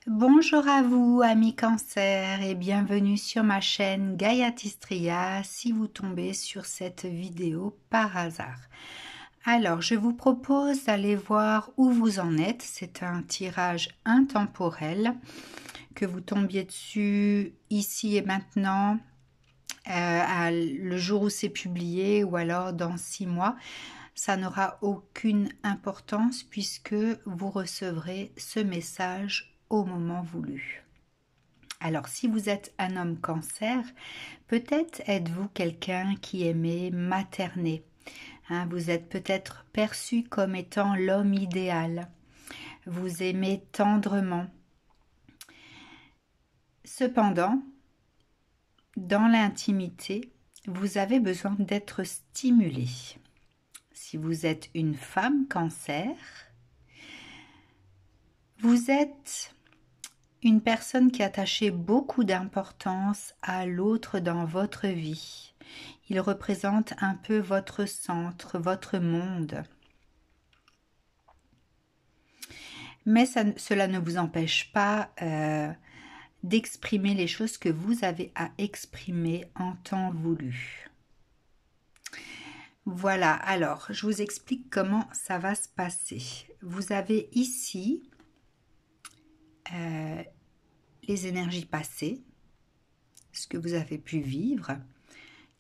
Bonjour à vous, amis Cancer, et bienvenue sur ma chaîne Gayatistria si vous tombez sur cette vidéo par hasard. Alors, je vous propose d'aller voir où vous en êtes. C'est un tirage intemporel, que vous tombiez dessus ici et maintenant, le jour où c'est publié ou alors dans 6 mois. Ça n'aura aucune importance puisque vous recevrez ce message au moment voulu. Alors, si vous êtes un homme Cancer, peut-être êtes-vous quelqu'un qui aimait materner. Vous êtes peut-être perçu comme étant l'homme idéal. Vous aimez tendrement. Cependant, dans l'intimité, vous avez besoin d'être stimulé. Si vous êtes une femme Cancer, vous êtes une personne qui attachait beaucoup d'importance à l'autre dans votre vie. Il représente un peu votre centre, votre monde. Mais cela ne vous empêche pas d'exprimer les choses que vous avez à exprimer en temps voulu. Voilà, alors je vous explique comment ça va se passer. Vous avez ici les énergies passées, ce que vous avez pu vivre,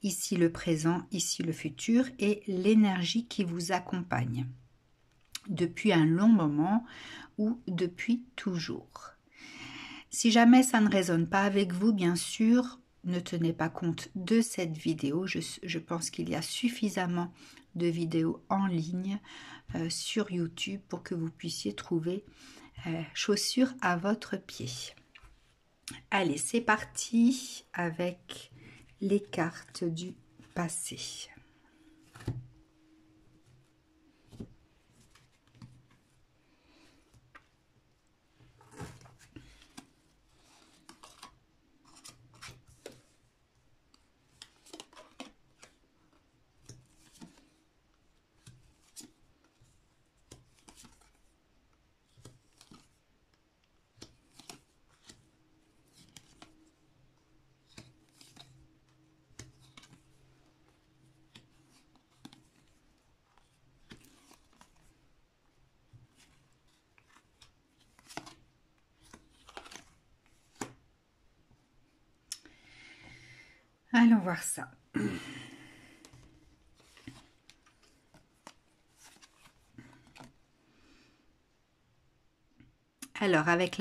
ici le présent, ici le futur, et l'énergie qui vous accompagne depuis un long moment ou depuis toujours. Si jamais ça ne résonne pas avec vous, bien sûr, ne tenez pas compte de cette vidéo. Je pense qu'il y a suffisamment de vidéos en ligne sur YouTube pour que vous puissiez trouver chaussures à votre pied. Allez, c'est parti avec les cartes du passé. Allons voir ça. Alors, avec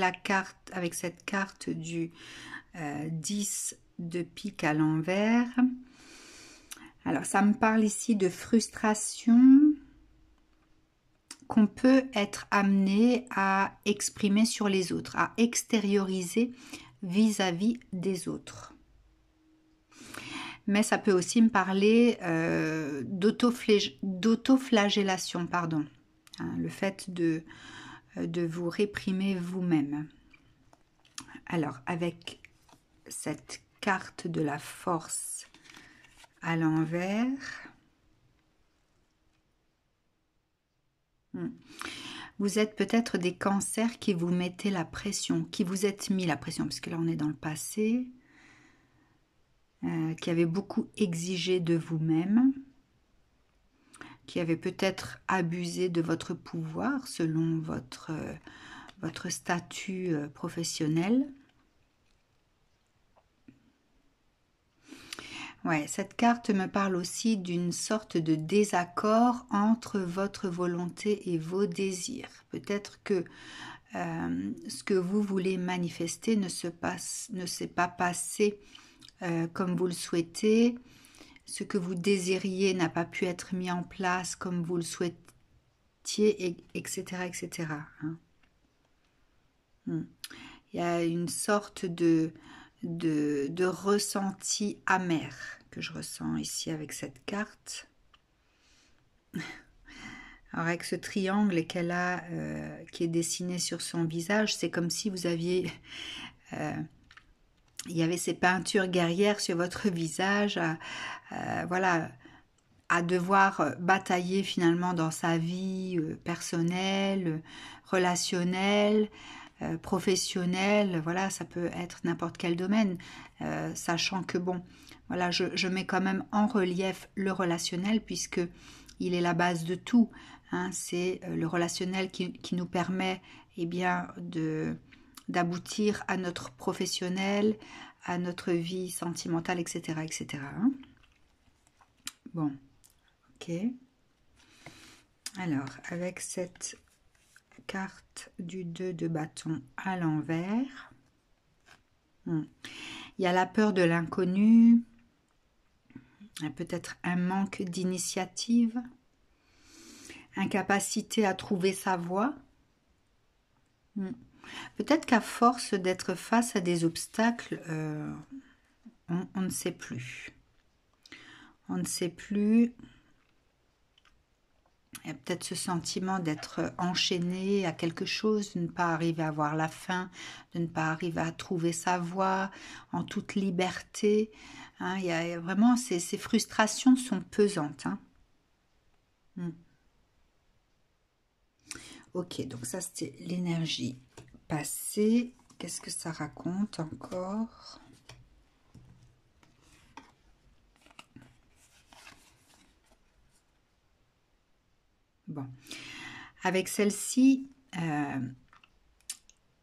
cette carte du 10 de pique à l'envers, alors ça me parle ici de frustration qu'on peut être amené à exprimer sur les autres, à extérioriser vis-à-vis des autres. Mais ça peut aussi me parler d'autoflagellation, pardon. Le fait de vous réprimer vous-même. Alors, avec cette carte de la force à l'envers, vous êtes peut-être des cancers qui vous mettez la pression, qui vous êtes mis la pression, parce que là on est dans le passé, qui avez beaucoup exigé de vous-même, qui avez peut-être abusé de votre pouvoir selon votre statut professionnel. Ouais, cette carte me parle aussi d'une sorte de désaccord entre votre volonté et vos désirs. Peut-être que ce que vous voulez manifester ne s'est pas passé comme vous le souhaitez. Ce que vous désiriez n'a pas pu être mis en place comme vous le souhaitiez, etc. etc. Il y a une sorte de ressenti amer que je ressens ici avec cette carte. Alors avec ce triangle qu'elle a, qui est dessiné sur son visage, c'est comme si vous aviez... il y avait ces peintures guerrières sur votre visage, voilà, à devoir batailler finalement dans sa vie personnelle, relationnelle, professionnel, voilà, ça peut être n'importe quel domaine, sachant que bon, voilà, je mets quand même en relief le relationnel puisque il est la base de tout. Hein, c'est le relationnel qui nous permet eh bien, d'aboutir à notre professionnel, à notre vie sentimentale, etc. etc. Hein. Bon, ok. Alors, avec cette carte du 2 de bâton à l'envers, il y a la peur de l'inconnu, peut-être un manque d'initiative, incapacité à trouver sa voie. Peut-être qu'à force d'être face à des obstacles, on ne sait plus. On ne sait plus. Il y a peut-être ce sentiment d'être enchaîné à quelque chose, de ne pas arriver à voir la fin, de ne pas arriver à trouver sa voie en toute liberté. Hein, il y a vraiment, ces frustrations sont pesantes. Hein. Ok, donc ça c'était l'énergie passée. Qu'est-ce que ça raconte encore ? Bon, avec celle-ci,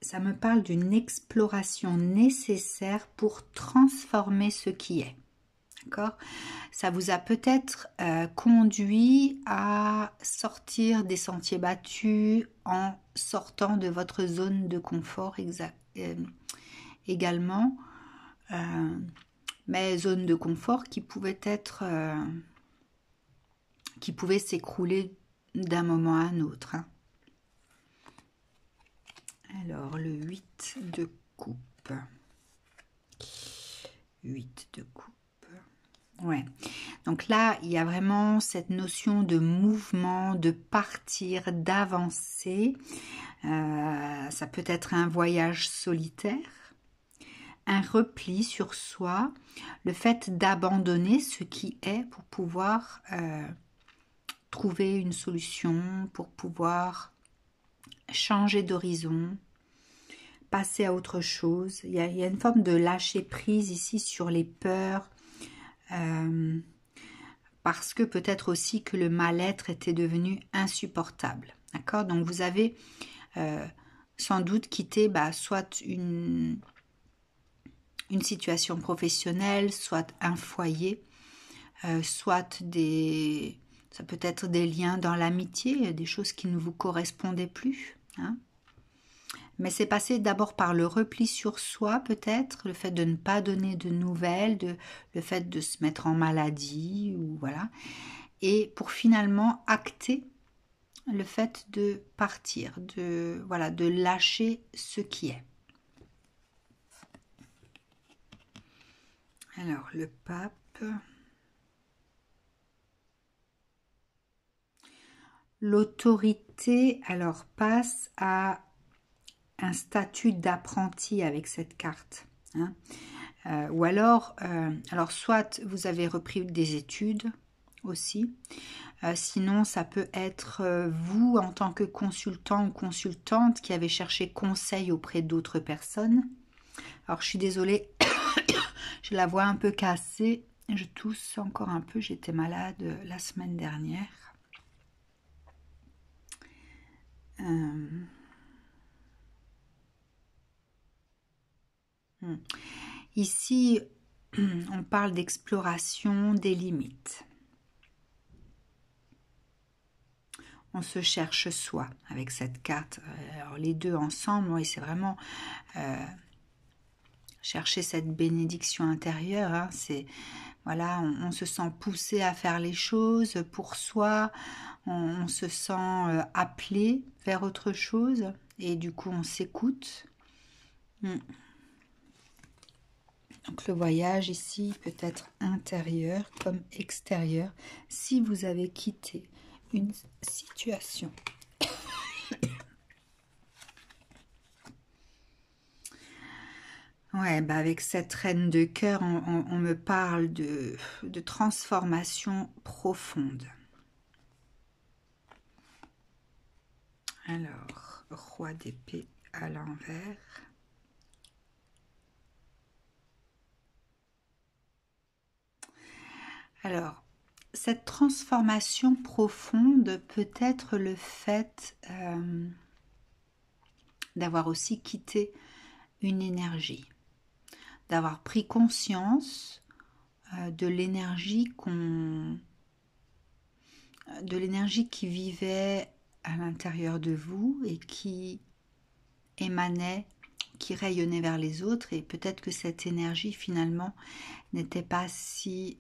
ça me parle d'une exploration nécessaire pour transformer ce qui est. D'accord ? Ça vous a peut-être conduit à sortir des sentiers battus en sortant de votre zone de confort également. Mais zone de confort qui pouvait être... qui pouvait s'écrouler d'un moment à un autre. Hein. Alors, le 8 de coupe. 8 de coupe. Ouais. Donc là, il y a vraiment cette notion de mouvement, de partir, d'avancer. Ça peut être un voyage solitaire, un repli sur soi, le fait d'abandonner ce qui est pour pouvoir trouver une solution, pour pouvoir changer d'horizon, passer à autre chose. Il y a une forme de lâcher prise ici sur les peurs, parce que peut-être aussi que le mal-être était devenu insupportable. D'accord ? Donc vous avez sans doute quitté soit une situation professionnelle, soit un foyer, soit ça peut être des liens dans l'amitié, des choses qui ne vous correspondaient plus. Hein. Mais c'est passé d'abord par le repli sur soi, peut-être, le fait de ne pas donner de nouvelles, le fait de se mettre en maladie, ou voilà, et pour finalement acter le fait de partir, de lâcher ce qui est. Alors, le pape. L'autorité, alors, passe à un statut d'apprenti avec cette carte. Hein. Ou alors, soit vous avez repris des études aussi, sinon ça peut être vous en tant que consultant ou consultante qui avez cherché conseil auprès d'autres personnes. Alors je suis désolée, j'ai la voix un peu cassée, je tousse encore un peu, j'étais malade la semaine dernière. Ici, on parle d'exploration des limites. On se cherche soi avec cette carte. Alors les deux ensemble, oui, c'est vraiment chercher cette bénédiction intérieure. Hein, c'est voilà, on se sent poussé à faire les choses pour soi. On se sent appelé vers autre chose et du coup on s'écoute. Donc le voyage ici peut être intérieur comme extérieur si vous avez quitté une situation. Ouais, avec cette reine de cœur, on me parle de transformation profonde. Alors, roi d'épée à l'envers. Alors, cette transformation profonde peut être le fait d'avoir aussi quitté une énergie, d'avoir pris conscience de l'énergie qui vivait à l'intérieur de vous et qui émanait, qui rayonnait vers les autres, et peut-être que cette énergie finalement n'était pas si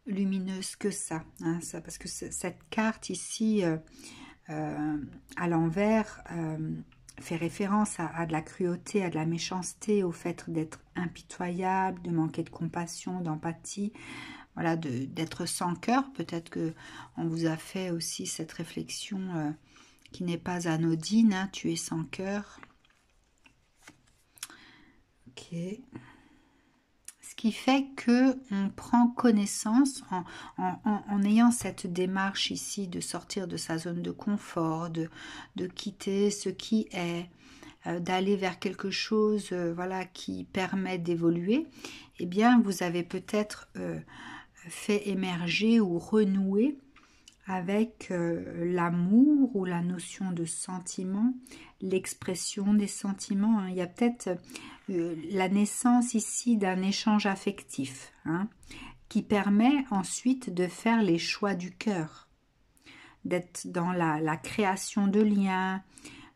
lumineuse que ça, hein, parce que cette carte ici à l'envers fait référence à de la cruauté, à de la méchanceté, au fait d'être impitoyable, de manquer de compassion, d'empathie, voilà, d'être sans cœur. Peut-être que on vous a fait aussi cette réflexion qui n'est pas anodine, hein, tu es sans cœur. Ok. Ce qui fait que on prend connaissance en ayant cette démarche ici de sortir de sa zone de confort, de quitter ce qui est, d'aller vers quelque chose voilà, qui permet d'évoluer. Eh bien, vous avez peut-être fait émerger ou renouer avec l'amour ou la notion de sentiment, l'expression des sentiments, hein. Il y a peut-être la naissance ici d'un échange affectif, hein, qui permet ensuite de faire les choix du cœur, d'être dans la création de liens,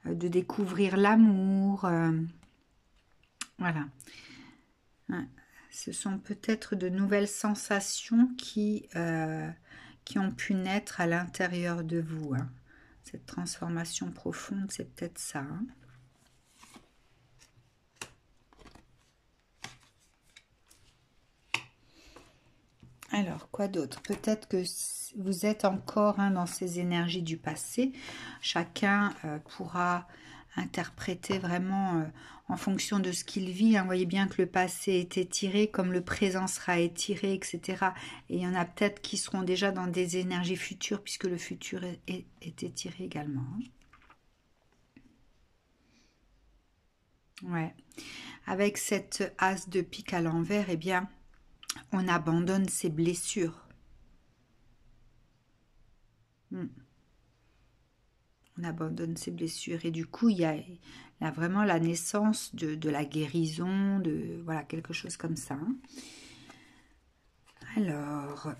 de découvrir l'amour. Voilà. Ce sont peut-être de nouvelles sensations qui ont pu naître à l'intérieur de vous, hein. Cette transformation profonde, c'est peut-être ça, hein. Alors, quoi d'autre? Peut-être que vous êtes encore, hein, dans ces énergies du passé. Chacun pourra interpréter vraiment en fonction de ce qu'il vit, hein. Vous voyez bien que le passé est étiré, comme le présent sera étiré, etc. Et il y en a peut-être qui seront déjà dans des énergies futures, puisque le futur est étiré également, hein. Ouais. Avec cette as de pique à l'envers, eh bien, on abandonne ses blessures. On abandonne ses blessures. Et du coup, il y a vraiment la naissance de la guérison, de voilà, quelque chose comme ça, hein. Alors,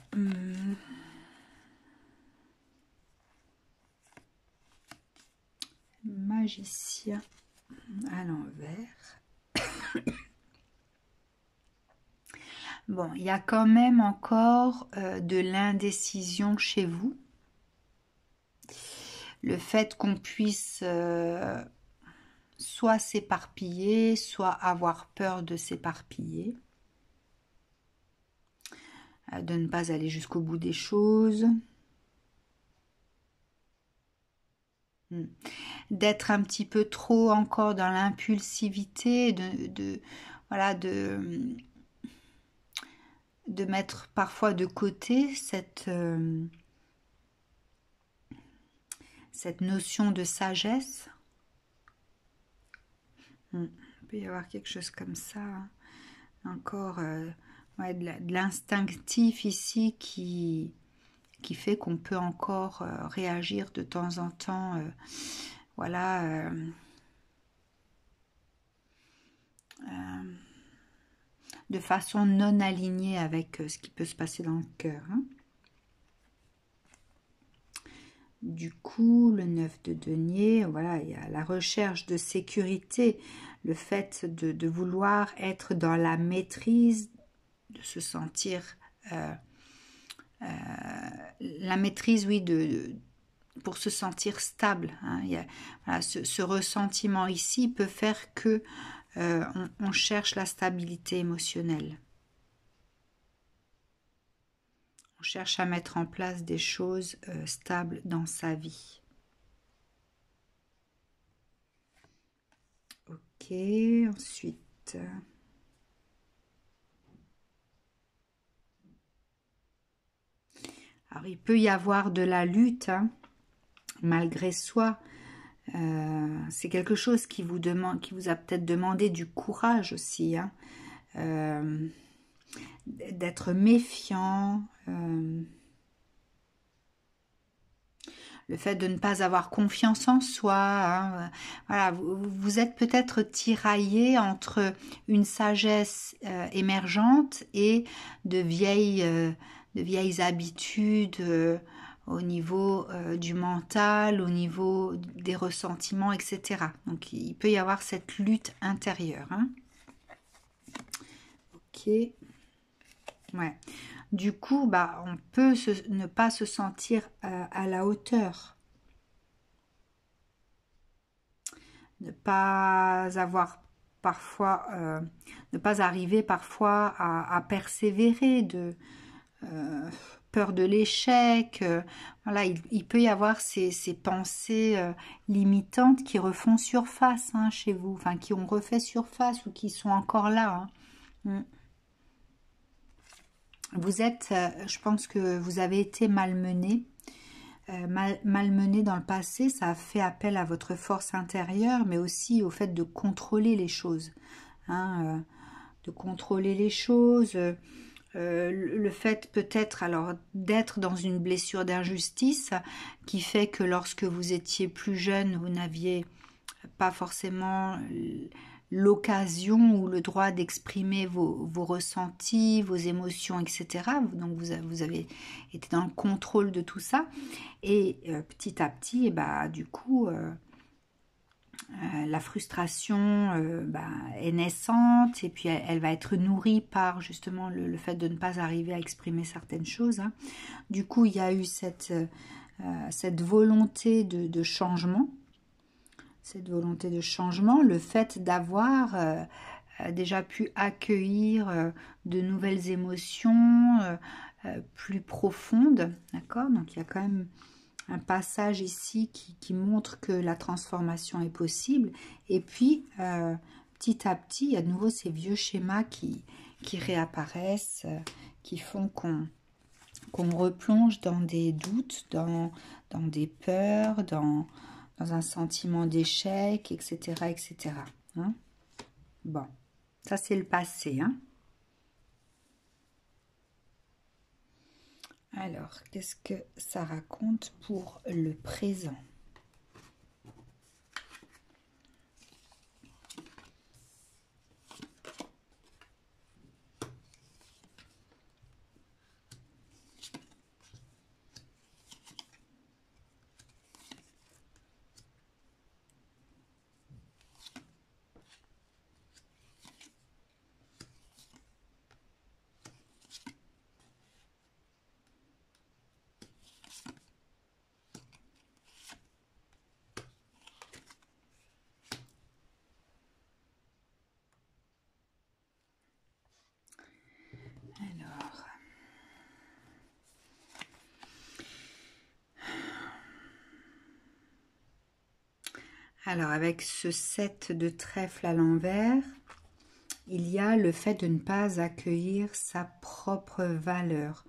magicien à l'envers. Bon, il y a quand même encore de l'indécision chez vous. Le fait qu'on puisse soit s'éparpiller, soit avoir peur de s'éparpiller, de ne pas aller jusqu'au bout des choses, d'être un petit peu trop encore dans l'impulsivité, voilà, de mettre parfois de côté cette notion de sagesse. Il peut y avoir quelque chose comme ça, hein. Encore ouais, de l'instinctif ici qui fait qu'on peut encore réagir de temps en temps, voilà, de façon non alignée avec ce qui peut se passer dans le cœur, hein. Du coup, le 9 de denier, voilà, il y a la recherche de sécurité, le fait de vouloir être dans la maîtrise, de se sentir la maîtrise, oui, pour se sentir stable, hein. Il y a, voilà, ce ressentiment ici peut faire que on cherche la stabilité émotionnelle. On cherche à mettre en place des choses stables dans sa vie. Ok, ensuite... Alors, il peut y avoir de la lutte, hein, malgré soi, c'est quelque chose qui vous demande, qui vous a peut-être demandé du courage aussi, hein, d'être méfiant, le fait de ne pas avoir confiance en soi, hein, voilà, vous êtes peut-être tiraillé entre une sagesse émergente et de vieilles habitudes au niveau du mental, au niveau des ressentiments, etc. Donc il peut y avoir cette lutte intérieure. Hein. Ok. Ouais. Du coup, bah, on peut ne pas se sentir à la hauteur. Ne pas avoir parfois, ne pas arriver parfois à persévérer, peur de l'échec. Voilà, il peut y avoir ces pensées limitantes qui refont surface, hein, chez vous, enfin qui ont refait surface ou qui sont encore là. Hein. Mm. Vous êtes, je pense que vous avez été malmené, malmené dans le passé, ça a fait appel à votre force intérieure, mais aussi au fait de contrôler les choses, hein, de contrôler les choses, le fait peut-être alors d'être dans une blessure d'injustice qui fait que lorsque vous étiez plus jeune, vous n'aviez pas forcément l'occasion ou le droit d'exprimer vos ressentis, vos émotions, etc. Donc vous avez été dans le contrôle de tout ça. Et petit à petit, et bah, du coup, la frustration est naissante et puis elle va être nourrie par justement le fait de ne pas arriver à exprimer certaines choses. Hein. Du coup, il y a eu cette volonté de changement. Cette volonté de changement, le fait d'avoir déjà pu accueillir de nouvelles émotions plus profondes, d'accord? Donc il y a quand même un passage ici qui montre que la transformation est possible. Et puis, petit à petit, il y a de nouveau ces vieux schémas qui réapparaissent, qui font qu'on replonge dans des doutes, dans des peurs, dans un sentiment d'échec, etc. etc. Hein. Bon, ça c'est le passé. Hein. Alors, qu'est-ce que ça raconte pour le présent? Alors, avec ce 7 de trèfle à l'envers, il y a le fait de ne pas accueillir sa propre valeur,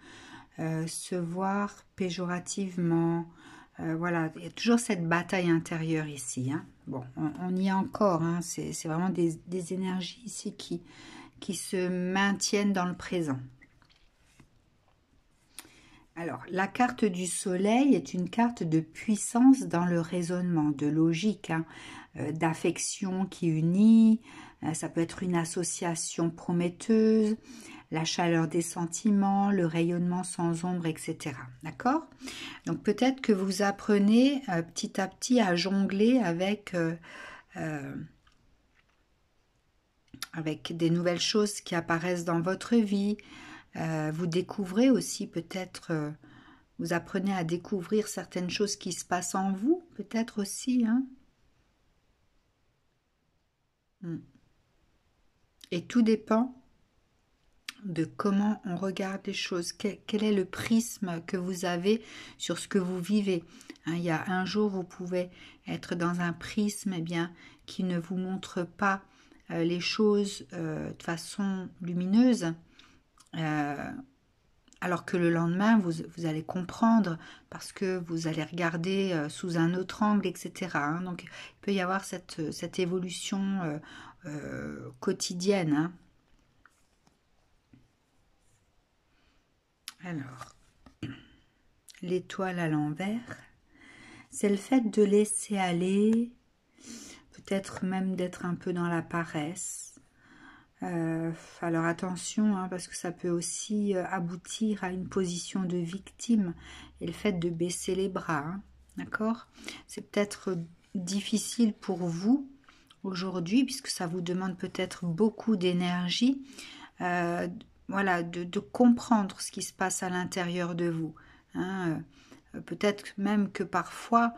se voir péjorativement. Voilà, il y a toujours cette bataille intérieure ici. Hein. Bon, on y est encore, hein. C'est vraiment des énergies ici qui se maintiennent dans le présent. Alors, la carte du soleil est une carte de puissance dans le raisonnement, de logique, hein, d'affection qui unit, ça peut être une association prometteuse, la chaleur des sentiments, le rayonnement sans ombre, etc. D'accord? Donc, peut-être que vous apprenez petit à petit à jongler avec des nouvelles choses qui apparaissent dans votre vie. Vous découvrez aussi peut-être, vous apprenez à découvrir certaines choses qui se passent en vous, peut-être aussi. Hein. Et tout dépend de comment on regarde les choses, quel est le prisme que vous avez sur ce que vous vivez. Hein, il y a un jour, vous pouvez être dans un prisme bien, qui ne vous montre pas les choses de façon lumineuse. alors que le lendemain, vous allez comprendre parce que vous allez regarder sous un autre angle, etc. Hein. Donc, il peut y avoir cette évolution quotidienne. Hein. Alors, l'étoile à l'envers, c'est le fait de laisser aller, peut-être même d'être un peu dans la paresse. Alors attention, hein, parce que ça peut aussi aboutir à une position de victime et le fait de baisser les bras, hein, d'accord? C'est peut-être difficile pour vous aujourd'hui, puisque ça vous demande peut-être beaucoup d'énergie, voilà, de comprendre ce qui se passe à l'intérieur de vous. Hein, peut-être même que parfois,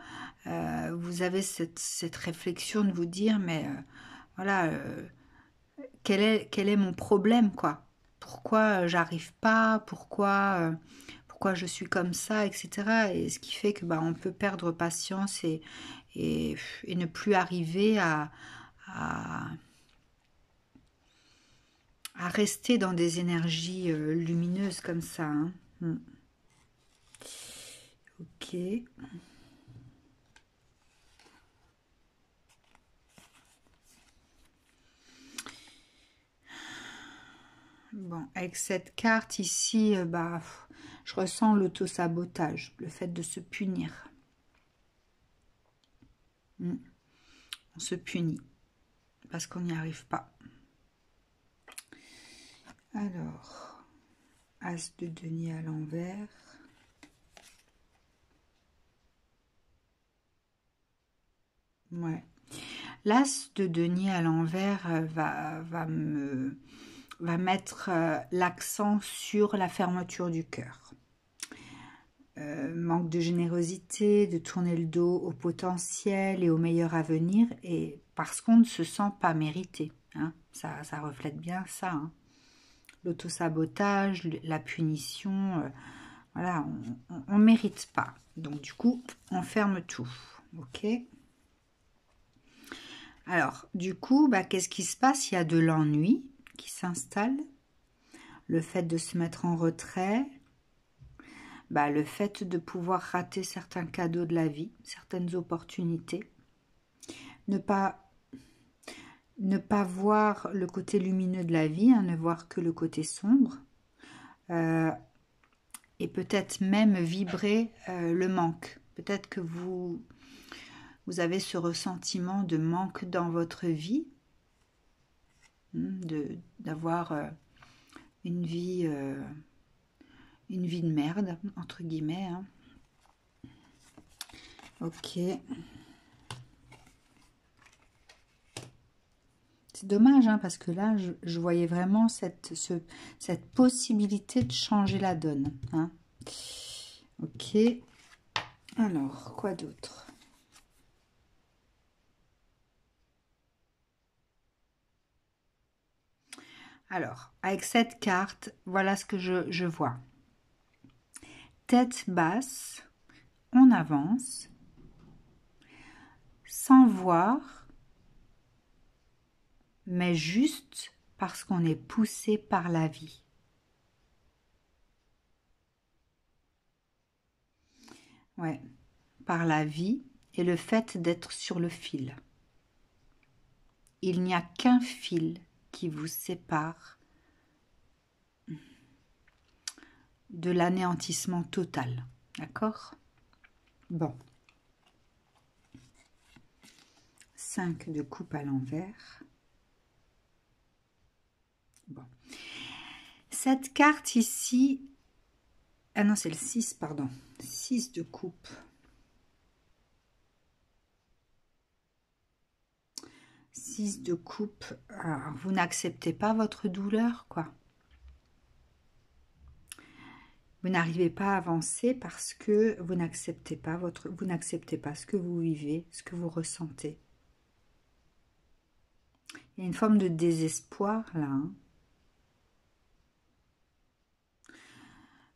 vous avez cette réflexion de vous dire, mais voilà, quel est mon problème, quoi. Pourquoi j'arrive pas, pourquoi je suis comme ça, etc. Et ce qui fait que on peut perdre patience et ne plus arriver à, à rester dans des énergies lumineuses comme ça. Hein. Ok. Bon, avec cette carte ici, je ressens l'auto-sabotage, le fait de se punir. On se punit parce qu'on n'y arrive pas. Alors, As de denier à l'envers. Ouais. L'As de denier à l'envers va mettre l'accent sur la fermeture du cœur. Manque de générosité, de tourner le dos au potentiel et au meilleur avenir, et parce qu'on ne se sent pas mérité. Hein. Ça reflète bien ça. Hein. L'autosabotage, la punition, voilà, on ne mérite pas. Donc du coup, on ferme tout. Ok. Alors, du coup, qu'est-ce qui se passe? Il y a de l'ennui qui s'installe, le fait de se mettre en retrait, le fait de pouvoir rater certains cadeaux de la vie, certaines opportunités, ne pas voir le côté lumineux de la vie, hein, ne voir que le côté sombre, et peut-être même vibrer le manque. Peut-être que vous avez ce ressentiment de manque dans votre vie, d'avoir une vie de merde, entre guillemets. Hein. Ok. C'est dommage, hein, parce que là, je voyais vraiment cette possibilité de changer la donne. Hein. Ok. Alors, quoi d'autre? Alors, avec cette carte, voilà ce que je vois. Tête basse, on avance, sans voir, mais juste parce qu'on est poussé par la vie. Ouais, par la vie et le fait d'être sur le fil. Il n'y a qu'un fil qui vous sépare de l'anéantissement total. D'accord? Bon. 5 de coupe à l'envers. Bon. Cette carte ici... Ah non, c'est le 6, pardon. 6 de coupe. 6 de coupe. Alors, vous n'acceptez pas votre douleur, quoi. Vous n'arrivez pas à avancer parce que vous n'acceptez pas ce que vous vivez, ce que vous ressentez. Il y a une forme de désespoir là. Hein.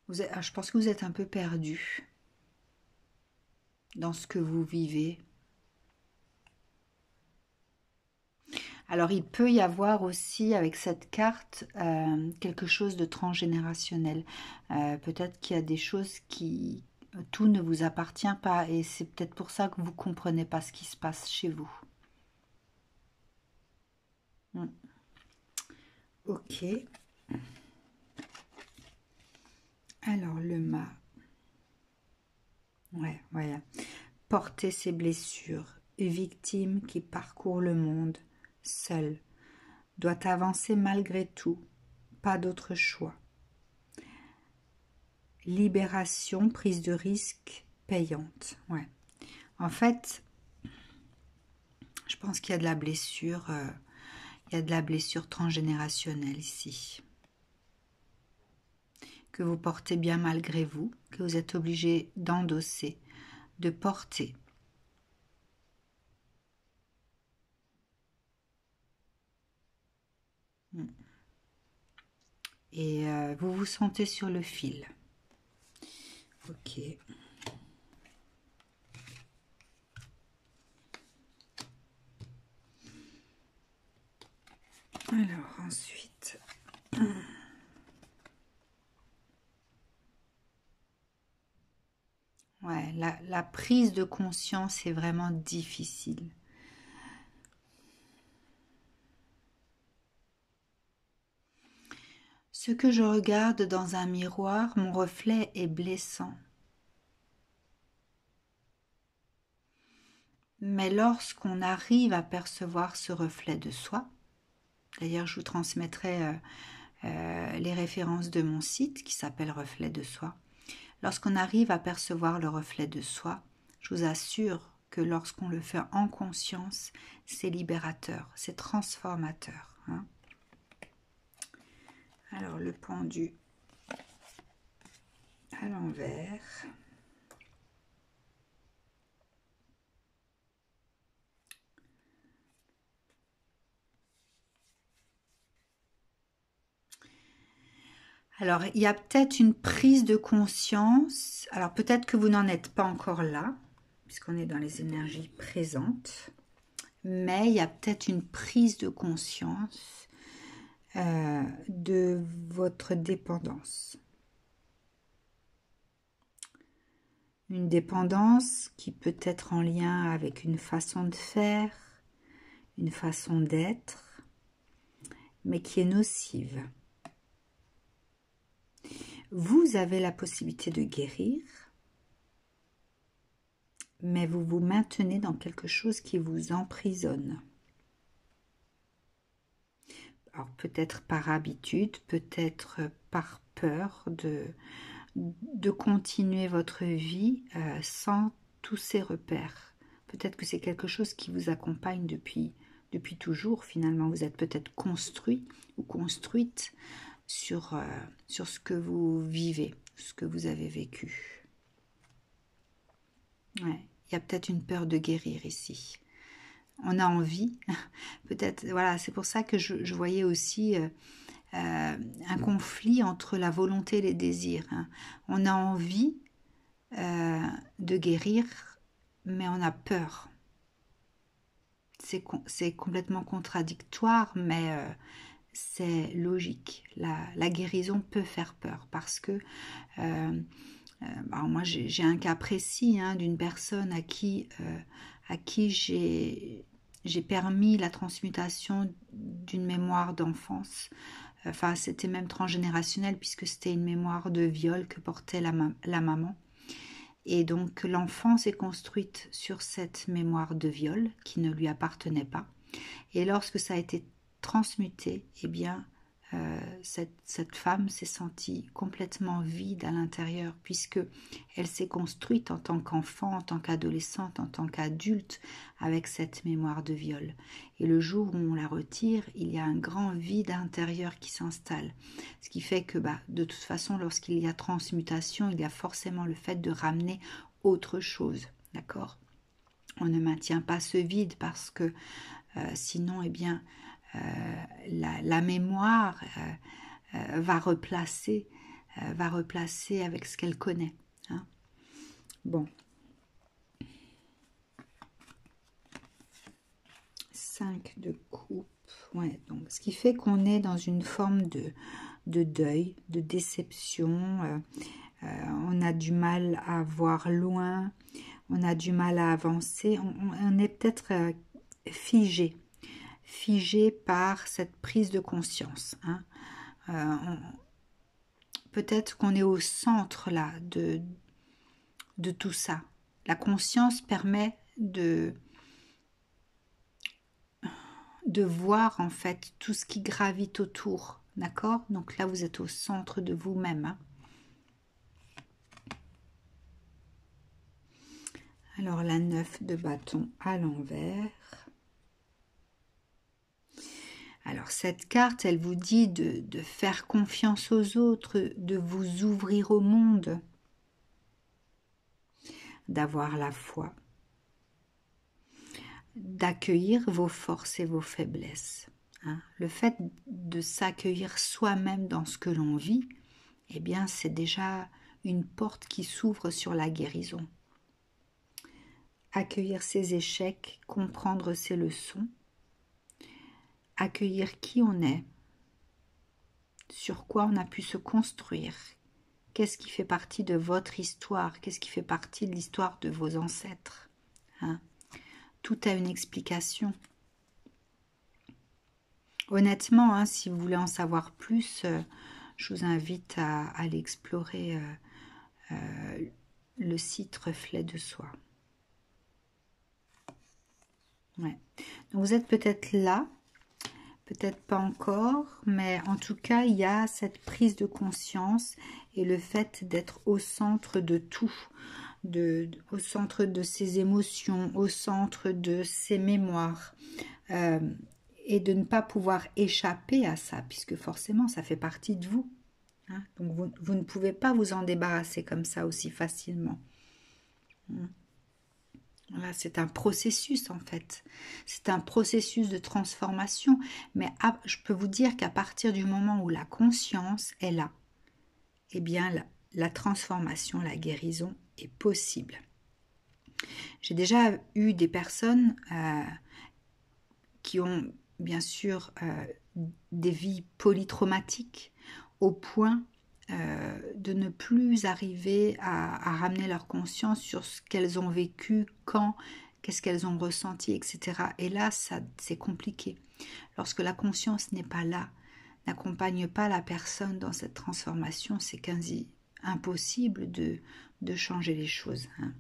Je pense que vous êtes un peu perdu dans ce que vous vivez. Alors, il peut y avoir aussi avec cette carte quelque chose de transgénérationnel. Peut-être qu'il y a des choses qui... Tout ne vous appartient pas et c'est peut-être pour ça que vous ne comprenez pas ce qui se passe chez vous. Hmm. Ok. Alors, le mât. Ouais, voilà. Porter ses blessures. Victime qui parcourt le monde, seule, doit avancer malgré tout. Pas d'autre choix. Libération, prise de risque payante. Ouais. En fait, je pense qu'il y a de la blessure, il y a de la blessure transgénérationnelle ici. Que vous portez bien malgré vous, que vous êtes obligé d'endosser, de porter. Et vous vous sentez sur le fil. Ok. Alors ensuite... Ouais, la prise de conscience est vraiment difficile. Ce que je regarde dans un miroir, mon reflet est blessant. Mais lorsqu'on arrive à percevoir ce reflet de soi, d'ailleurs je vous transmettrai les références de mon site qui s'appelle Reflet de soi. Lorsqu'on arrive à percevoir le reflet de soi, je vous assure que lorsqu'on le fait en conscience, c'est libérateur, c'est transformateur. Hein. Alors le pendu à l'envers. Alors, il y a peut-être une prise de conscience. Alors, peut-être que vous n'en êtes pas encore là, puisqu'on est dans les énergies présentes. Mais il y a peut-être une prise de conscience de votre dépendance. Une dépendance qui peut être en lien avec une façon de faire, une façon d'être, mais qui est nocive. Vous avez la possibilité de guérir, mais vous vous maintenez dans quelque chose qui vous emprisonne. Alors peut-être par habitude, peut-être par peur de continuer votre vie sans tous ces repères. Peut-être que c'est quelque chose qui vous accompagne depuis toujours. Finalement, vous êtes peut-être construit ou construite sur ce que vous vivez, ce que vous avez vécu. Ouais. Il y a peut-être une peur de guérir ici. On a envie, peut-être, voilà, c'est pour ça que je voyais aussi un conflit entre la volonté et les désirs. Hein. On a envie de guérir, mais on a peur. C'est complètement contradictoire, mais c'est logique. La guérison peut faire peur parce que alors moi j'ai un cas précis hein, d'une personne à qui j'ai permis la transmutation d'une mémoire d'enfance. Enfin, c'était même transgénérationnel puisque c'était une mémoire de viol que portait la maman. Et donc l'enfant s'est construite sur cette mémoire de viol qui ne lui appartenait pas. Et lorsque ça a été transmuté, eh bien cette femme s'est sentie complètement vide à l'intérieur puisque elle s'est construite en tant qu'enfant, en tant qu'adolescente, en tant qu'adulte avec cette mémoire de viol. Et le jour où on la retire, il y a un grand vide intérieur qui s'installe. Ce qui fait que de toute façon, lorsqu'il y a transmutation, il y a forcément le fait de ramener autre chose. D'accord ? On ne maintient pas ce vide parce que sinon, eh bien, la mémoire va replacer avec ce qu'elle connaît. Hein. Bon. 5 de coupe. Ouais, donc, ce qui fait qu'on est dans une forme de deuil, de déception. On a du mal à voir loin, on a du mal à avancer. On est peut-être figé par cette prise de conscience. Hein. Peut-être qu'on est au centre là de tout ça. La conscience permet de voir en fait tout ce qui gravite autour, d'accord? Donc là, vous êtes au centre de vous-même. Hein. Alors la 9 de bâton à l'envers. Alors cette carte, elle vous dit de faire confiance aux autres, de vous ouvrir au monde, d'avoir la foi, d'accueillir vos forces et vos faiblesses. Hein. Le fait de s'accueillir soi-même dans ce que l'on vit, eh bien c'est déjà une porte qui s'ouvre sur la guérison. Accueillir ses échecs, comprendre ses leçons, accueillir qui on est, sur quoi on a pu se construire, qu'est-ce qui fait partie de votre histoire, qu'est-ce qui fait partie de l'histoire de vos ancêtres. Hein. Tout a une explication. Honnêtement, hein, si vous voulez en savoir plus, je vous invite à aller explorer le site Reflet de Soi. Ouais. Donc vous êtes peut-être là, peut-être pas encore, mais en tout cas, il y a cette prise de conscience et le fait d'être au centre de tout, au centre de ses émotions, au centre de ses mémoires, et de ne pas pouvoir échapper à ça, puisque forcément, ça fait partie de vous. Hein. Donc, vous ne pouvez pas vous en débarrasser comme ça aussi facilement. Voilà, c'est un processus en fait, c'est un processus de transformation, mais je peux vous dire qu'à partir du moment où la conscience est là, eh bien la transformation, la guérison est possible. J'ai déjà eu des personnes qui ont bien sûr des vies polytraumatiques au point de ne plus arriver à ramener leur conscience sur ce qu'elles ont vécu, quand, qu'est-ce qu'elles ont ressenti, etc. Et là, c'est compliqué. Lorsque la conscience n'est pas là, n'accompagne pas la personne dans cette transformation, c'est quasi impossible de changer les choses. Hein.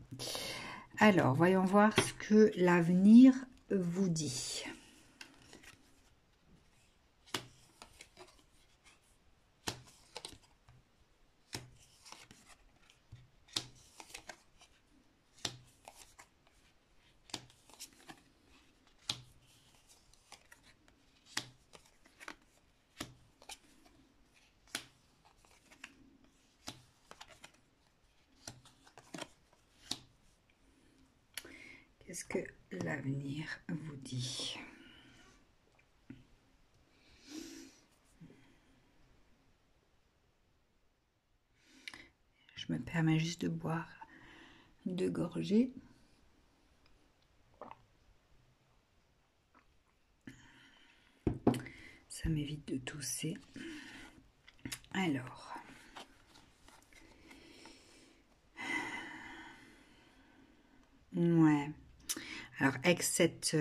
Alors, voyons voir ce que l'avenir vous dit. Qu'est-ce que l'avenir vous dit? Je me permets juste de boire 2 gorgées. Ça m'évite de tousser. Alors. Ouais. Alors, avec cette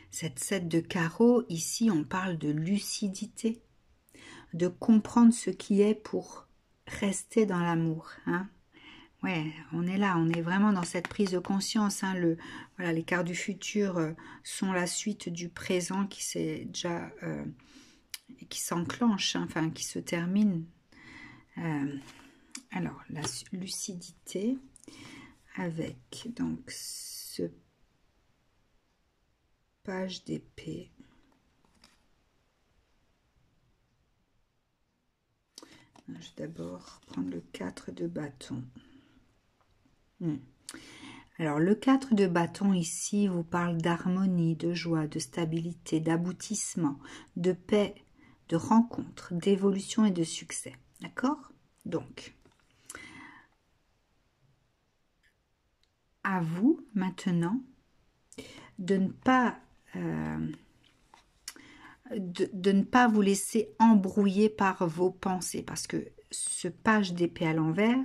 7 de carreau, ici, on parle de lucidité, de comprendre ce qui est pour rester dans l'amour. Hein. Ouais, on est là, on est vraiment dans cette prise de conscience. Hein. Voilà, les cartes du futur sont la suite du présent qui s'est déjà... qui s'enclenche, hein, enfin, qui se termine. Alors, la lucidité avec donc ce page d'épée. Je vais d'abord prendre le 4 de bâton. Alors, le 4 de bâton ici vous parle d'harmonie, de joie, de stabilité, d'aboutissement, de paix, de rencontre, d'évolution et de succès. D'accord? Donc, à vous maintenant de ne pas de ne pas vous laisser embrouiller par vos pensées, parce que ce page d'épée à l'envers,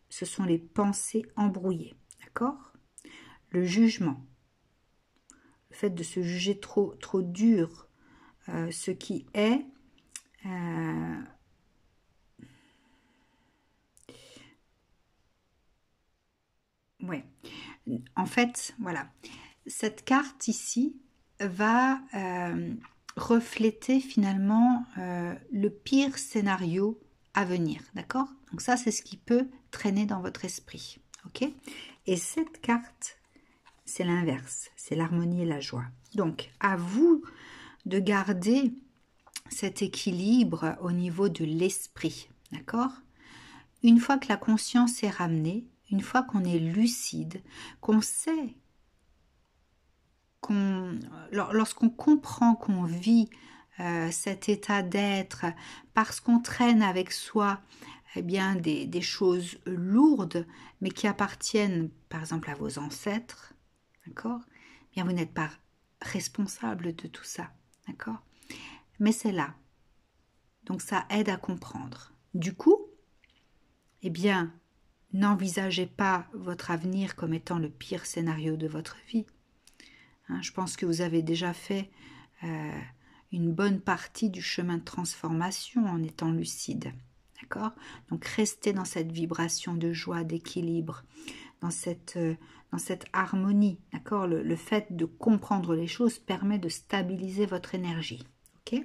ce sont les pensées embrouillées, d'accord? Le jugement, le fait de se juger trop dur, ce qui est... ouais. En fait, voilà. Cette carte ici va refléter finalement le pire scénario à venir, d'accord? Donc ça, c'est ce qui peut traîner dans votre esprit, ok? Et cette carte, c'est l'inverse, c'est l'harmonie et la joie. Donc, à vous de garder cet équilibre au niveau de l'esprit, d'accord? Une fois que la conscience est ramenée, une fois qu'on est lucide, qu'on sait, lorsqu'on comprend qu'on vit cet état d'être parce qu'on traîne avec soi eh bien, des choses lourdes, mais qui appartiennent par exemple à vos ancêtres, d'accord? Eh bien, vous n'êtes pas responsable de tout ça, d'accord? Mais c'est là. Donc ça aide à comprendre. Du coup, eh bien, n'envisagez pas votre avenir comme étant le pire scénario de votre vie. Hein, je pense que vous avez déjà fait une bonne partie du chemin de transformation en étant lucide. D'accord? Donc restez dans cette vibration de joie, d'équilibre, dans cette harmonie. D'accord? Le fait de comprendre les choses permet de stabiliser votre énergie. Ok?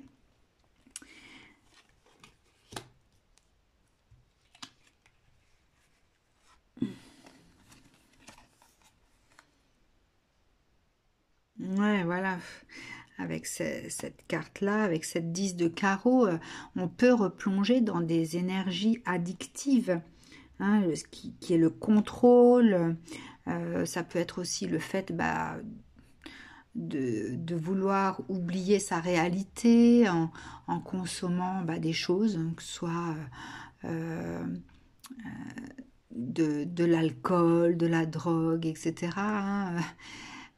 Ouais, voilà. Avec cette carte-là, avec cette 10 de carreau, on peut replonger dans des énergies addictives, hein, qui est le contrôle. Ça peut être aussi le fait de vouloir oublier sa réalité en consommant des choses, hein, que ce soit de l'alcool, de la drogue, etc. Hein.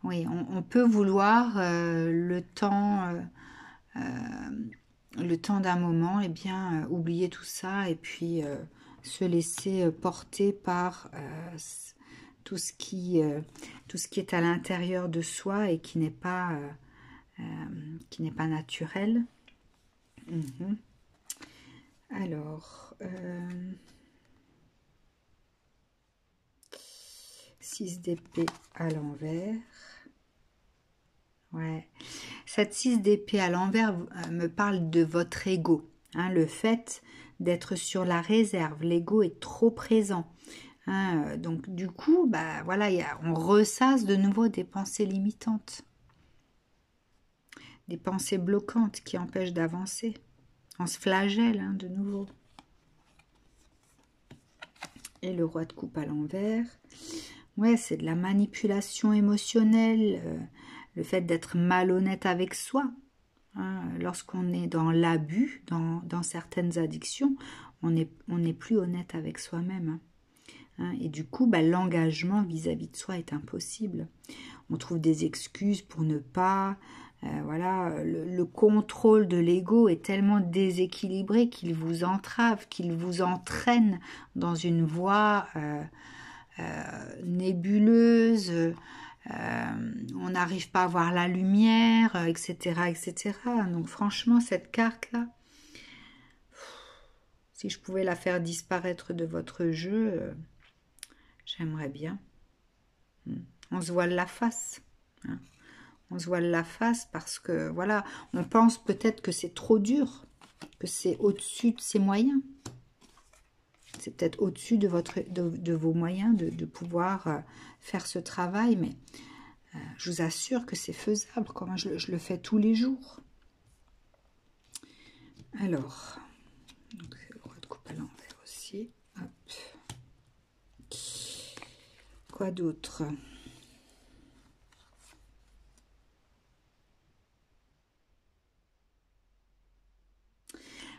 Oui, on peut vouloir le temps d'un moment, eh bien, oublier tout ça et puis se laisser porter par tout ce qui est à l'intérieur de soi et qui n'est pas naturel. Mhm. Alors, 6 d'épée à l'envers. Ouais. Cette 6 d'épée à l'envers me parle de votre ego. Hein, le fait d'être sur la réserve. L'ego est trop présent. Hein, donc du coup, voilà, on ressasse de nouveau des pensées limitantes. Des pensées bloquantes qui empêchent d'avancer. On se flagelle, hein, de nouveau. Et le roi de coupe à l'envers. Ouais, c'est de la manipulation émotionnelle. Le fait d'être malhonnête avec soi. Hein, lorsqu'on est dans l'abus, dans certaines addictions, on n'est plus honnête avec soi-même. Hein. Hein, et du coup, l'engagement vis-à-vis de soi est impossible. On trouve des excuses pour ne pas... voilà, le contrôle de l'ego est tellement déséquilibré qu'il vous entrave, qu'il vous entraîne dans une voie nébuleuse. On n'arrive pas à voir la lumière, etc., etc. Donc franchement, cette carte-là, si je pouvais la faire disparaître de votre jeu, j'aimerais bien. On se voile la face. Hein. On se voile la face parce que, voilà, on pense peut-être que c'est trop dur, que c'est au-dessus de ses moyens. C'est peut-être au-dessus de vos moyens de pouvoir faire ce travail, mais je vous assure que c'est faisable. Comment je le fais tous les jours. Alors, le roi de coupe à l'envers aussi. Hop. Quoi d'autre?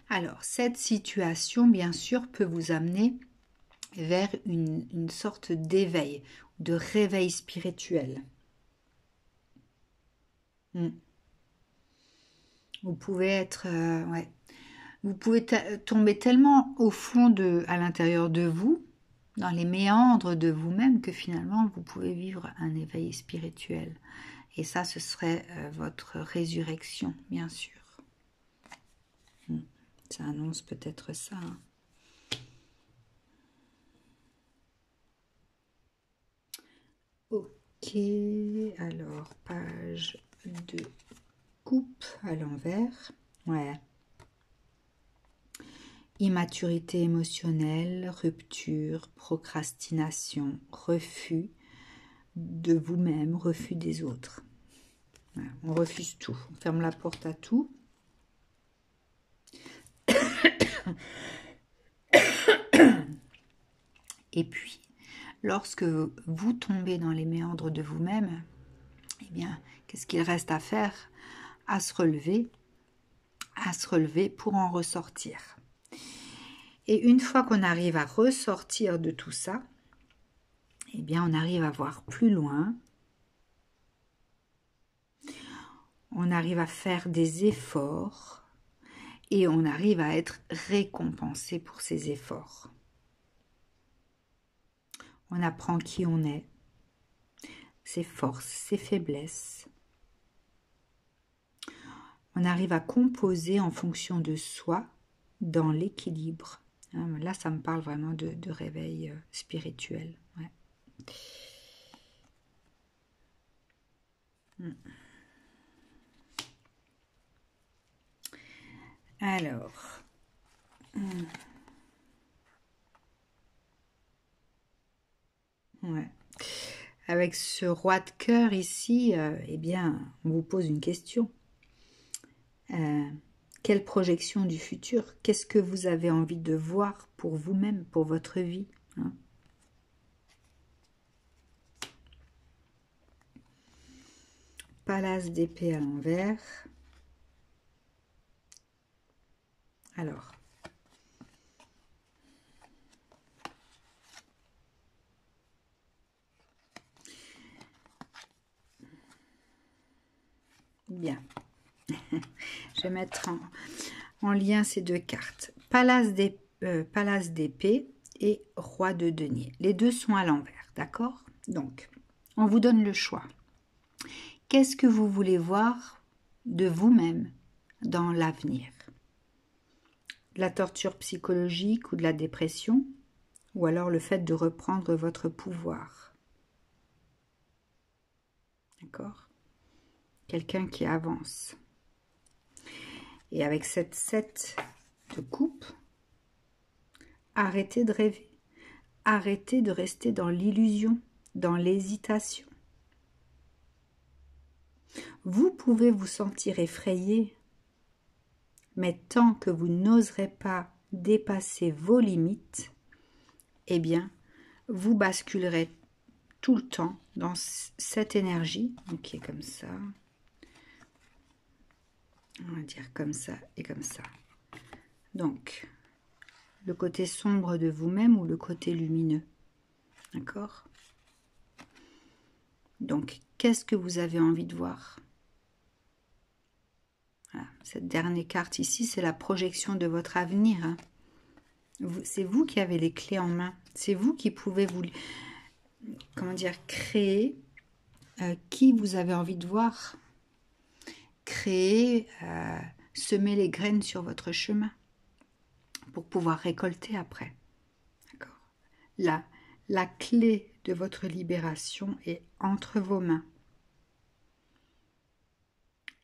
Alors, cette situation, bien sûr, peut vous amener vers une sorte d'éveil, de réveil spirituel. Vous pouvez être, ouais, vous pouvez tomber tellement au fond à l'intérieur de vous, dans les méandres de vous-même, que finalement vous pouvez vivre un éveil spirituel. Et ça, ce serait votre résurrection, bien sûr. Ça annonce peut-être ça. Hein. Ok, alors page de coupe à l'envers. Ouais. Immaturité émotionnelle, rupture, procrastination, refus de vous-même, refus des autres. Voilà, on refuse tout, on ferme la porte à tout. Et puis, lorsque vous tombez dans les méandres de vous-même, eh bien, qu'est-ce qu'il reste à faire? À se relever pour en ressortir. Et une fois qu'on arrive à ressortir de tout ça, eh bien, on arrive à voir plus loin. On arrive à faire des efforts et on arrive à être récompensé pour ces efforts. On apprend qui on est, ses forces, ses faiblesses. On arrive à composer en fonction de soi dans l'équilibre. Là, ça me parle vraiment de réveil spirituel. Ouais. Alors, ouais. Avec ce roi de cœur ici, eh bien, on vous pose une question. Quelle projection du futur? Qu'est-ce que vous avez envie de voir pour vous-même, pour votre vie, hein? Palace d'épée à l'envers. Alors, bien. Je vais mettre en lien ces deux cartes. Palace d'épée et roi de denier. Les deux sont à l'envers, d'accord? Donc, on vous donne le choix. Qu'est-ce que vous voulez voir de vous-même dans l'avenir? La torture psychologique ou de la dépression? Ou alors le fait de reprendre votre pouvoir? D'accord? Quelqu'un qui avance. Et avec cette 7 de coupe, arrêtez de rêver. Arrêtez de rester dans l'illusion, dans l'hésitation. Vous pouvez vous sentir effrayé, mais tant que vous n'oserez pas dépasser vos limites, eh bien, vous basculerez tout le temps dans cette énergie, qui est comme ça. On va dire comme ça et comme ça. Donc, le côté sombre de vous-même ou le côté lumineux. D'accord? Donc, qu'est-ce que vous avez envie de voir? Voilà. Cette dernière carte ici, c'est la projection de votre avenir. Hein. C'est vous qui avez les clés en main. C'est vous qui pouvez vous, comment dire, créer qui vous avez envie de voir. Créer, semer les graines sur votre chemin pour pouvoir récolter après. D'accord? La clé de votre libération est entre vos mains.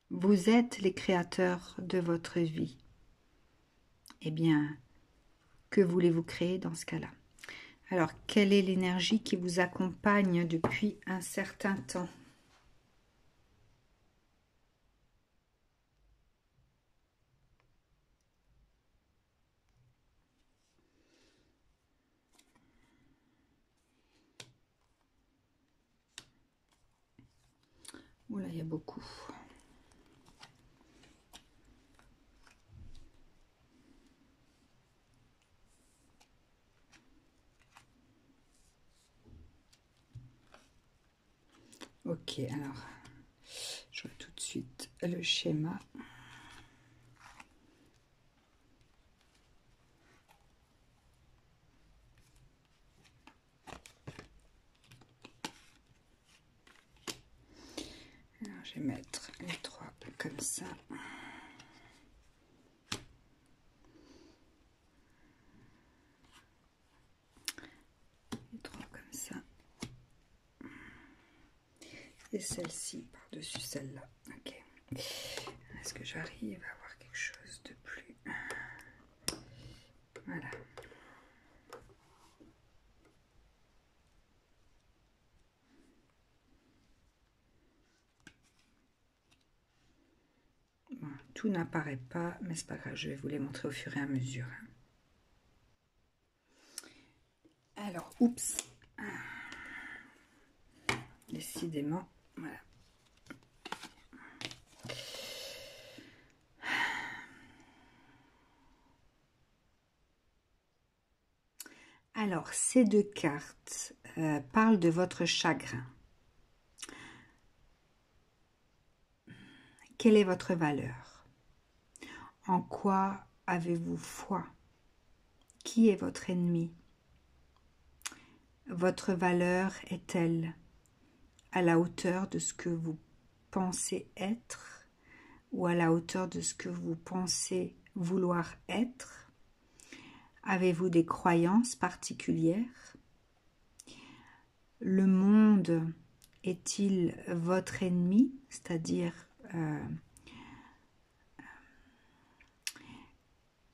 Vous êtes les créateurs de votre vie. Eh bien, que voulez-vous créer dans ce cas-là? Alors, quelle est l'énergie qui vous accompagne depuis un certain temps? Oula, il y a beaucoup. Ok, alors, je vois tout de suite le schéma. vais mettre les 3 comme ça. Les 3 comme ça. Et celle-ci par-dessus celle-là. Ok. Est-ce que j'arrive à avoir quelque chose de plus... Voilà. Bon, tout n'apparaît pas, mais c'est pas grave, je vais vous les montrer au fur et à mesure. Alors, oups. Décidément, voilà. Alors, ces 2 cartes parlent de votre chagrin. Quelle est votre valeur? En quoi avez-vous foi? Qui est votre ennemi? Votre valeur est-elle à la hauteur de ce que vous pensez être ou à la hauteur de ce que vous pensez vouloir être? Avez-vous des croyances particulières? Le monde est-il votre ennemi? C'est-à-dire,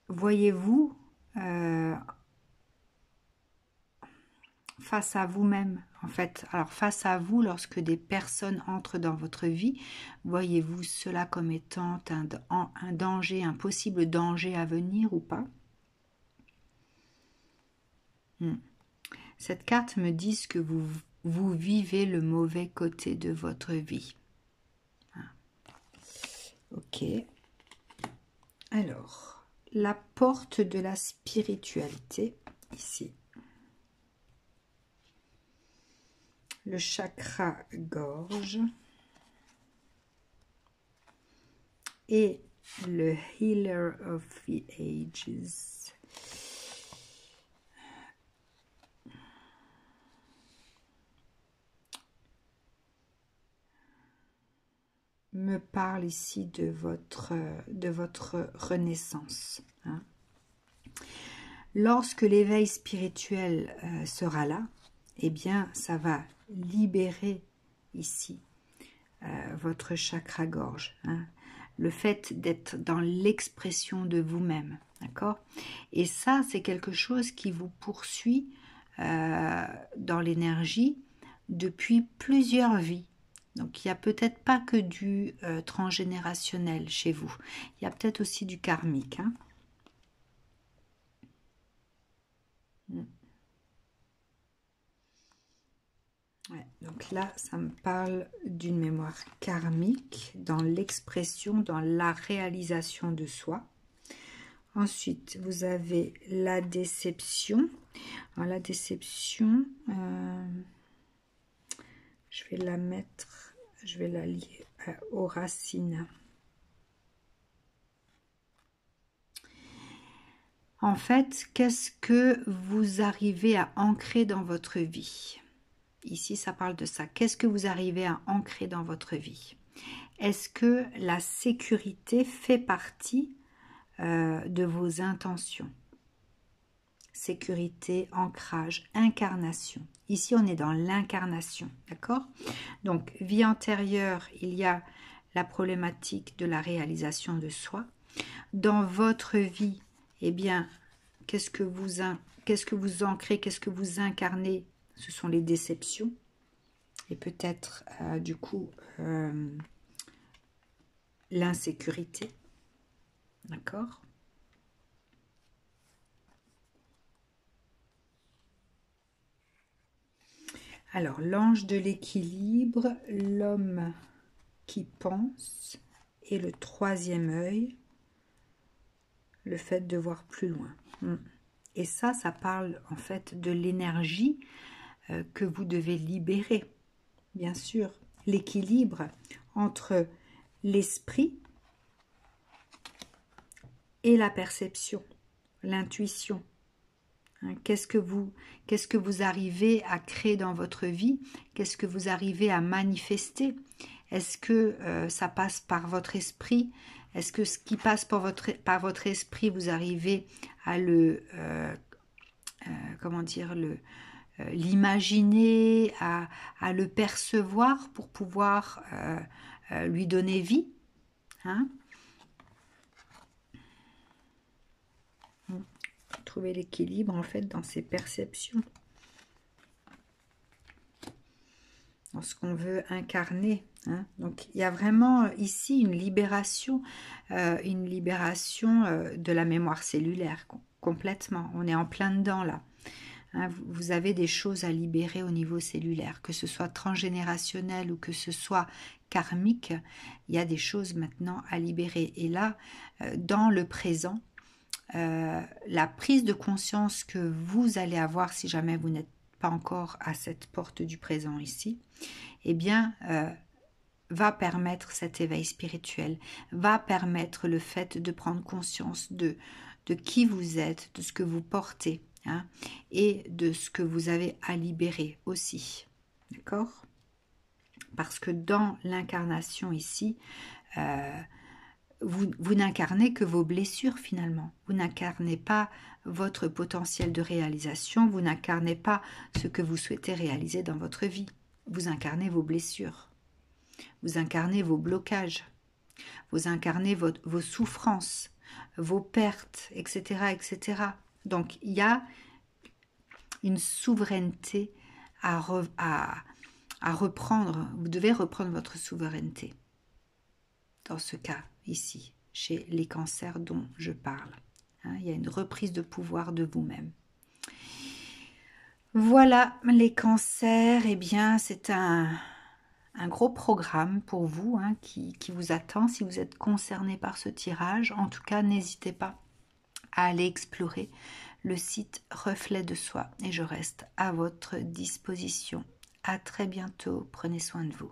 voyez-vous face à vous-même, en fait. Alors, face à vous, lorsque des personnes entrent dans votre vie, voyez-vous cela comme étant un danger, un possible danger à venir ou pas? Cette carte me dit que vous vivez le mauvais côté de votre vie. Ok. Alors, la porte de la spiritualité, ici. Le chakra gorge. Et le Healer of the Ages. Me parle ici de votre renaissance. Hein. Lorsque l'éveil spirituel sera là, eh bien, ça va libérer ici votre chakra-gorge. Hein. Le fait d'être dans l'expression de vous-même. D'accord? Et ça, c'est quelque chose qui vous poursuit dans l'énergie depuis plusieurs vies. Donc, il n'y a peut-être pas que du transgénérationnel chez vous. Il y a peut-être aussi du karmique. Hein. Ouais, donc là, ça me parle d'une mémoire karmique dans l'expression, dans la réalisation de soi. Ensuite, vous avez la déception. Alors, la déception, je vais la mettre, je vais la lier aux racines. En fait, qu'est-ce que vous arrivez à ancrer dans votre vie? Ici, ça parle de ça. Qu'est-ce que vous arrivez à ancrer dans votre vie? Est-ce que la sécurité fait partie de vos intentions? Sécurité, ancrage, incarnation. Ici, on est dans l'incarnation, d'accord? Donc, vie antérieure, il y a la problématique de la réalisation de soi. Dans votre vie, eh bien, qu'est-ce que vous ancrez, qu'est-ce que vous incarnez? Ce sont les déceptions. Et peut-être, du coup, l'insécurité. D'accord? Alors, l'ange de l'équilibre, l'homme qui pense et le 3e œil, le fait de voir plus loin. Et ça parle en fait de l'énergie que vous devez libérer. Bien sûr, l'équilibre entre l'esprit et la perception, l'intuition. Qu'est-ce que vous arrivez à créer dans votre vie? Qu'est-ce que vous arrivez à manifester? Est-ce que ça passe par votre esprit? Est-ce que ce qui passe par votre esprit, vous arrivez à comment dire, l'imaginer, à le percevoir pour pouvoir lui donner vie, hein? Trouver l'équilibre en fait dans ses perceptions, dans ce qu'on veut incarner, hein. Donc il y a vraiment ici une libération de la mémoire cellulaire complètement. On est en plein dedans là. Hein, vous avez des choses à libérer au niveau cellulaire, que ce soit transgénérationnel ou que ce soit karmique, il y a des choses maintenant à libérer. Et là, dans le présent, la prise de conscience que vous allez avoir si jamais vous n'êtes pas encore à cette porte du présent ici, eh bien, va permettre cet éveil spirituel, va permettre le fait de prendre conscience de qui vous êtes, de ce que vous portez, hein, et de ce que vous avez à libérer aussi. D'accord? Parce que dans l'incarnation ici, vous n'incarnez que vos blessures finalement. Vous n'incarnez pas votre potentiel de réalisation, vous n'incarnez pas ce que vous souhaitez réaliser dans votre vie. Vous incarnez vos blessures, vous incarnez vos blocages, vous incarnez vos souffrances, vos pertes, etc., etc. Donc il y a une souveraineté à reprendre. Vous devez reprendre votre souveraineté. Dans ce cas ici, chez les cancers dont je parle. Hein, il y a une reprise de pouvoir de vous-même. Voilà, les cancers, eh bien, c'est un gros programme pour vous, hein, qui vous attend si vous êtes concerné par ce tirage. En tout cas, n'hésitez pas à aller explorer le site Reflet de Soi et je reste à votre disposition. À très bientôt, prenez soin de vous.